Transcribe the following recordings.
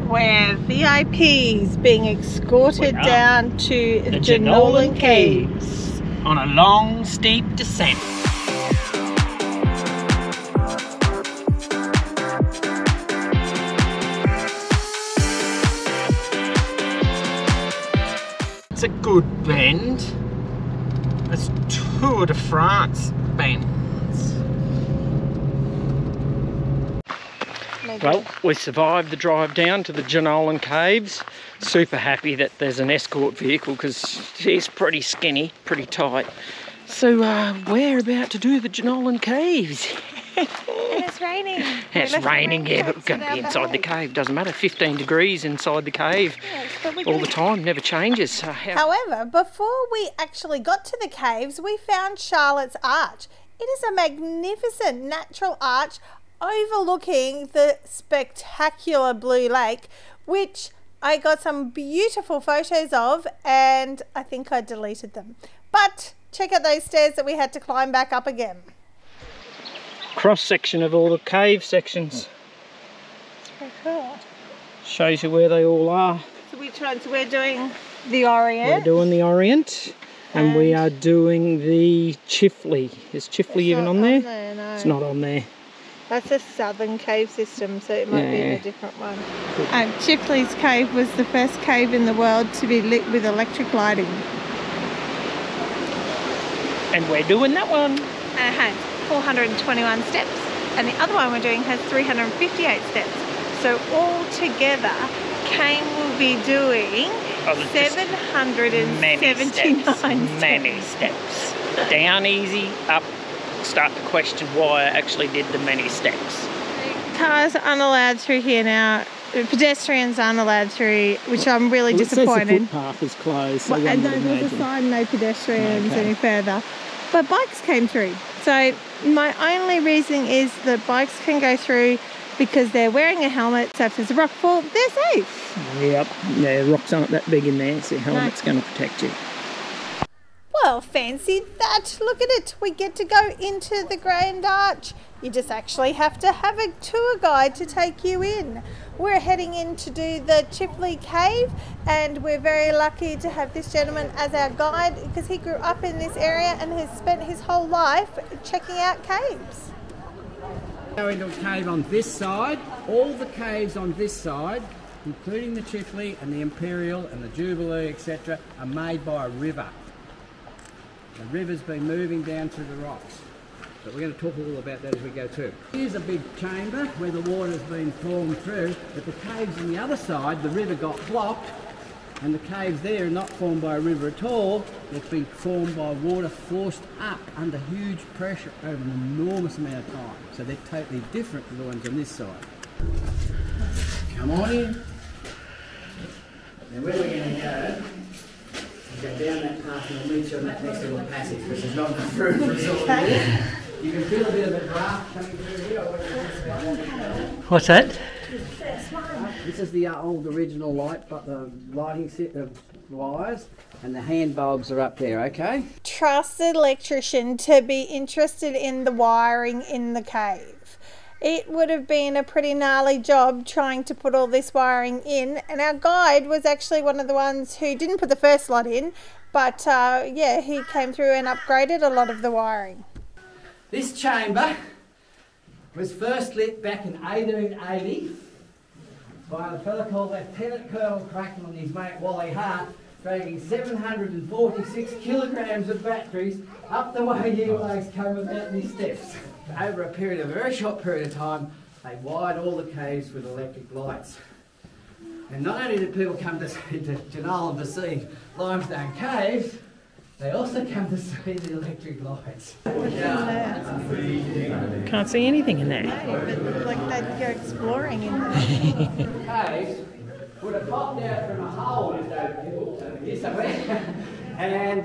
We're VIPs being escorted down to the Jenolan Caves on a long, steep descent. It's a good bend. It's Tour de France bends. Well, we survived the drive down to the Jenolan Caves. Super happy that there's an escort vehicle because she's pretty skinny, pretty tight. So we're about to do the Jenolan Caves. And it's raining. It's raining, yeah, but we're going to be inside the cave. Doesn't matter, 15 degrees inside the cave. Yes, all the time, never changes. However, before we actually got to the caves, we found Charlotte's Arch. It is a magnificent natural arch overlooking the spectacular Blue Lake, which I got some beautiful photos of, and I think I deleted them. But check out those stairs that we had to climb back up again. Cross section of all the cave sections. It's very cool. Shows you where they all are. So which ones? We're doing the Orient. We're doing the Orient, and we are doing the Chifley. Is Chifley even on there? No. It's not on there. That's a southern cave system, so it might be in a different one. Chifley's Cave was the first cave in the world to be lit with electric lighting. And we're doing that one. And it has 421 steps, and the other one we're doing has 358 steps. So all together, Cain will be doing 779 steps. Many steps. Down easy, up. Start to question why I actually did the many steps. Cars aren't allowed through here now. Pedestrians aren't allowed through, which I'm really disappointed. The footpath is closed. So and there's a sign, no pedestrians any further. But bikes came through. So my only reasoning is that bikes can go through because they're wearing a helmet, so if there's a rock fall, they're safe. Yep, yeah, rocks aren't that big in there, so your helmet's going to protect you. Well, fancy that. Look at it. We get to go into the Grand Arch. You just actually have to have a tour guide to take you in. We're heading in to do the Chifley Cave, and we're very lucky to have this gentleman as our guide because he grew up in this area and has spent his whole life checking out caves. Go into a cave on this side. All the caves on this side, including the Chifley and the Imperial and the Jubilee, etc., are made by a river. The river's been moving down through the rocks, but we're going to talk a little about that as we go too. Here's a big chamber where the water's been formed through, but the caves on the other side, the river got blocked, and the caves there are not formed by a river at all. They've been formed by water forced up under huge pressure over an enormous amount of time. So they're totally different to the ones on this side. Come on in. Now where we're going to go, go down that path and we'll meet you on that next little passage, which is not enough room for us all here. You can feel a bit of a draft coming through here. What's that? This is the old original light, but the lighting set of wires, and the hand bulbs are up there, okay? Trusted electrician to be interested in the wiring in the cave. It would have been a pretty gnarly job trying to put all this wiring in, and our guide was actually one of the ones who didn't put the first lot in, but yeah, he came through and upgraded a lot of the wiring. This chamber was first lit back in 1880 by a fellow called Lieutenant Colonel Crackle and his mate Wally Hart, dragging 746 kilograms of batteries up the way you guys come about these steps. Over a very short period of time, they wired all the caves with electric lights. And not only did people come to Jenolan to see limestone caves, they also come to see the electric lights. Can't see anything in there. No, but like they'd go exploring in there. Caves would have popped out from a hole here somewhere, and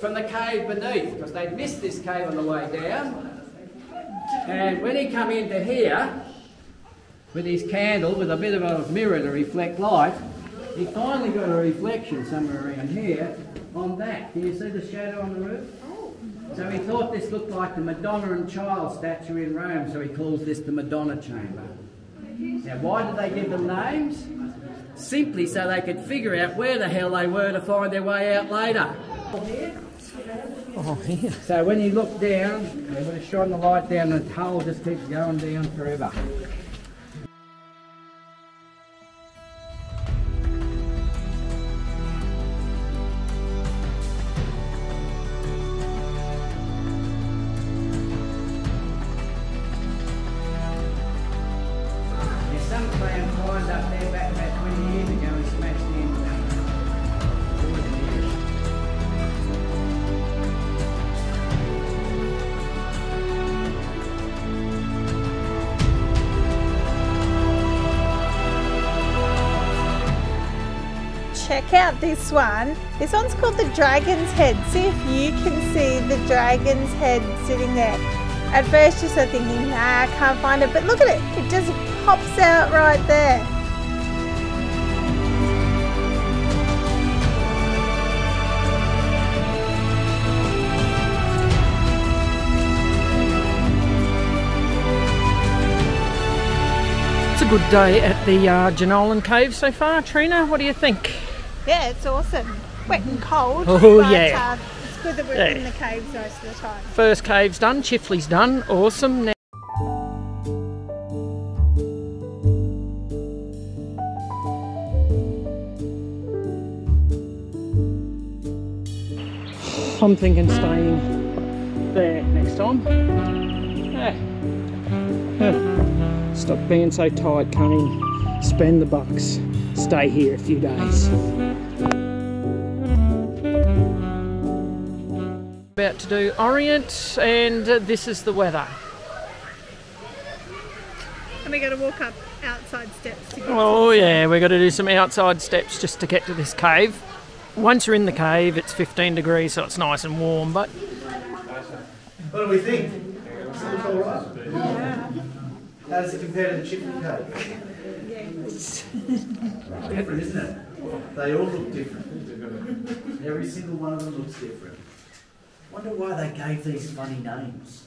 from the cave beneath, because they'd missed this cave on the way down. And when he come into here, with his candle, with a bit of a mirror to reflect light, he finally got a reflection somewhere around here on that. Can you see the shadow on the roof? So he thought this looked like the Madonna and Child statue in Rome, so he calls this the Madonna Chamber. Now, why did they give them names? Simply so they could figure out where the hell they were to find their way out later. Oh, yeah. So when you look down, I'm going to shine the light down, the hole just keeps going down forever. There's some clown climbed up there back about 20 years ago and smashed in. Check out this one. This one's called the Dragon's Head. See if you can see the Dragon's Head sitting there. At first you're sort of thinking, nah, I can't find it, but look at it. It just pops out right there. It's a good day at the Jenolan Caves so far. Trina, what do you think? Yeah, it's awesome. Wet and cold. Oh, but, yeah. It's good that we're in the caves most of the time. First cave's done, Chifley's done, awesome. Now I'm thinking staying there next time. Stop being so tight, Cain. Spend the bucks. Stay here a few days. About to do Orient, and this is the weather. And we got to walk up outside steps to get Oh yeah, we've got to do some outside steps just to get to this cave. Once you're in the cave, it's 15 degrees, so it's nice and warm, but... What do we think? It's all right. Yeah. How does it compare to the Chifley Cave? Different, isn't it? They all look different. Every single one of them looks different. Wonder why they gave these funny names.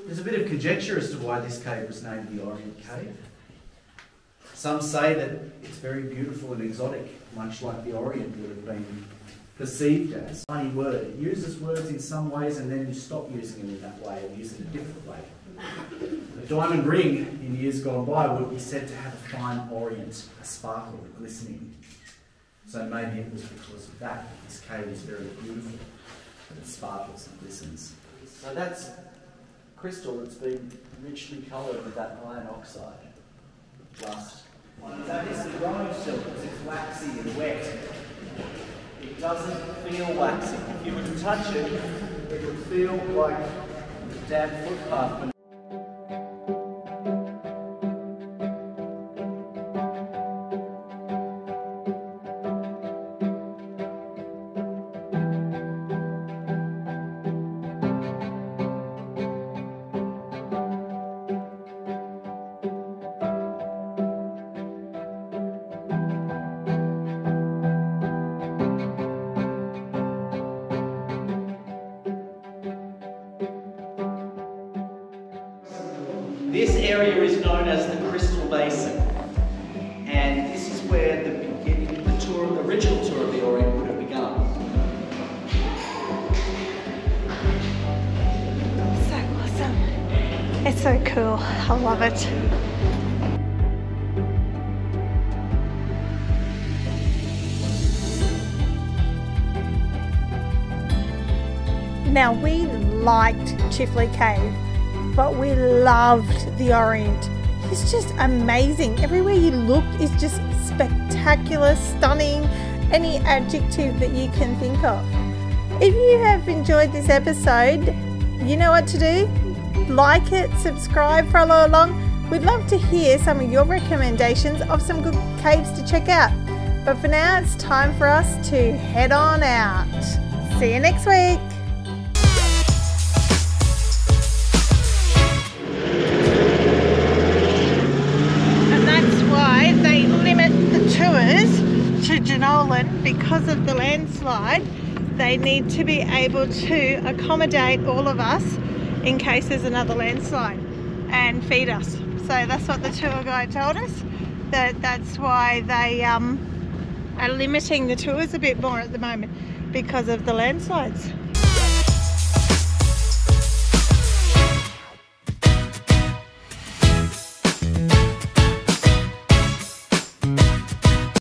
There's a bit of conjecture as to why this cave was named the Orient Cave. Some say that it's very beautiful and exotic, much like the Orient would have been perceived as. Funny word. It uses words in some ways and then you stop using them in that way and use it a different way. A diamond ring in years gone by would be said to have a fine orient, a sparkle, a glistening. So maybe it was because of that this cave is very beautiful, that it sparkles and glistens. So that's crystal that's been richly coloured with that iron oxide rust. So this is rose silk because it's waxy and wet. It doesn't feel waxy. If you were to touch it, it would feel like a damp footpath. This area is known as the Crystal Basin, and this is where the original tour of the Orient would have begun. So awesome. It's so cool. I love it. Now, we liked Chifley Cave, but we loved the Orient. It's just amazing. Everywhere you look is just spectacular, stunning, any adjective that you can think of. If you have enjoyed this episode, you know what to do. Like it, subscribe, follow along. We'd love to hear some of your recommendations of some good caves to check out. But for now, it's time for us to head on out. See you next week. Tours to Jenolan, because of the landslide, they need to be able to accommodate all of us in case there's another landslide. and feed us. So that's what the tour guide told us, that's why they are limiting the tours a bit more at the moment, because of the landslides.